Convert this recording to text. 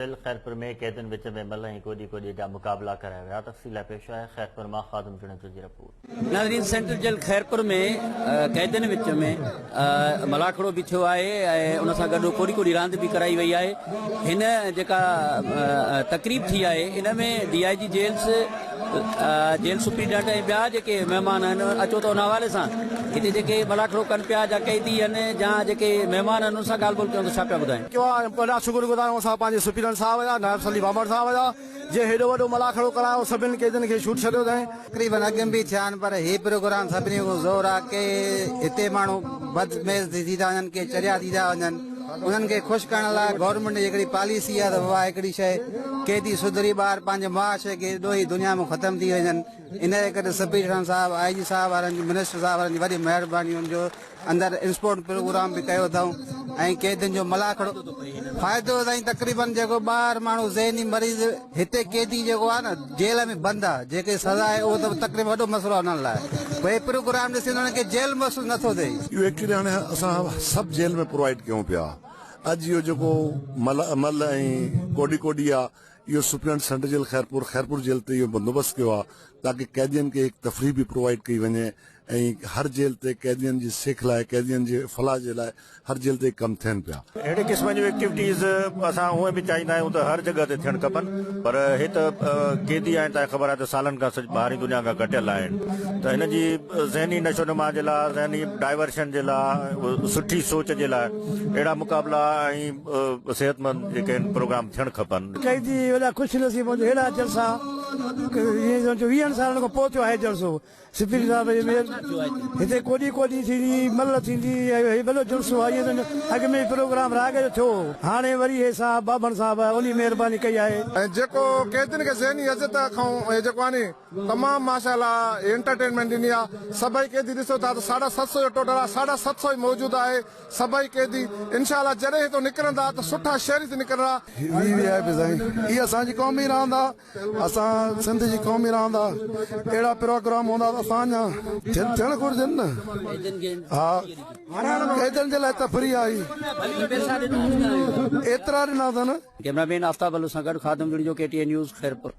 खैरपुर में कैदन विच में मल्ह कोडी कोडी जा मुकाबला कराया गया। तफसील पेश है खैरपुर मां खादम जुनैद जी रिपोर्ट। नाज़रीन, सेंट्रल जेल खैरपुर में कैदन विच में मलाखड़ो भी थियो आहे, उन सां गॾु कोडी कोडी रांदि भी कराई वई आहे। हिन जेका तकरीब थी आहे इन में DIG जेल्स जेल सुप्रीडेंट ऐं ॿिया जेके महिमान आहिनि अचो त उन हवाले सां हिते जेके मलाखड़ो कनि पिया जा कैदी आहिनि या जेके महिमान आहिनि उन सां ॻाल्हि ॿोल कयूं त छा पिया ॿुधाइनि। ॾाढा शुक्रगुज़ार आहियूं असां पंहिंजे सुप्रीडेंट साहब जा, नायब सलीम अहमद साहब जा, जे हेॾो वॾो मलाखड़ो करायो, सभिनि कैदियुनि खे छूट छॾियो अथई। तक़रीबन अॻु में बि थिया आहिनि, पर हीउ प्रोग्राम सभिनी खां ज़ोर आहे की हिते माण्हू बदमेज़ थी था वञनि, के चरिया थी था वञनि। उन्हनि खे ख़ुशि करण लाइ गवर्नमेंट जी हिकिड़ी पॉलिसी आहे त उहा हिकिड़ी शइ कैदी सुधरी ॿार पंहिंजे मुआशरे खे एॾो ई दुनिया में ख़तमु थी वञनि। इन जे करे सुप्रीडेंट साहब, IG साहब वारनि जी, मिनिस्टर साहब वारनि जी वॾी महिरबानी, जो अंदरि इंस्पोर्ट प्रोग्राम बि कयो अथऊं ऐं कैदियुनि जो मलाखड़ो फ़ाइदो अथई। तक़रीबन जेको ॿार माण्हू ज़हनी मरीज़ हिते कैदी जेको आहे न जेल में बंदि आहे, जेके सज़ा आहे उहो त तक़रीबन वॾो मसइलो आहे उन्हनि लाइ। भई प्रोग्राम ॾिसी उन्हनि खे जेल महसूस नथो थिए। इहो एक्चुअली हाणे असां सभु जेल में प्रोवाइड कयूं पिया। अॼु इहो जेको मल ऐं कोडी कोडी आहे, इहो superintendent central jail Khairpur jail ते इहो बंदोबस्तु कयो आहे ताकि कैदियुनि खे हिकु तफ़रीह बि प्रोवाइड कई वञे ऐं हर जेल ते कैदियुनि जी सिख लाइ, कैदियुनि जे फलाह जे लाइ हर जेल ते कम थियनि पिया। अहिड़े क़िस्म जूं एक्टिविटीज़ असां उहे बि चाहींदा आहियूं त हर जॻह ते थियणु खपनि, पर हे त कैदी आहिनि त ख़बर आहे त सालनि खां ॿाहिरीं दुनिया खां कटियल आहिनि, त हिन जी ज़हनी नशोनुमा जे लाइ, ज़हनी डाइवर्शन जे लाइ, सुठी सोच जे लाइ अहिड़ा मुक़ाबला ऐं सेहतमंद जेके प्रोग्राम थियणु खपनि। कैदी वॾा ख़ुशि नसीब अहिड़ा जलसा 20 सालनि खां पोइ थियो आहे जलसो। सुप्रीम साहब जे मेल हिते कोडी कोडी थींदी, मल थींदी, वॾो जलसो आहे। अॻु में प्रोग्राम राग जो थियो, हाणे वरी हे साहब बाबन साहब उन महिरबानी कई आहे। ऐं जेको कैदियुनि खे ज़हनी इज़त खां जेको आहे तमामु माशाअल्लाह एंटरटेनमेंट ॾिनी आहे। सभई कैदी ॾिसो था त 750 जो टोटल आहे, 750 ई मौजूदु आहे। सभई कैदी इंशाअल्लाह जॾहिं हितो निकिरंदा त सुठा शहरी थी निकिरंदा। इहा असांजी क़ौमी रांदि आहे, असां सिंध जी क़ौमी रांदि आहे। अहिड़ा प्रोग्राम हूंदा त असांजा थियणु घुरिजनि न। हा, कैदियुनि जे लाइ तफ़रीह आई एतिरा ॾिना अथनि। कैमरामैन आफ्ताब अलो सां गॾु खादम जुड़ियो, KTN न्यूज़ खैरपुर।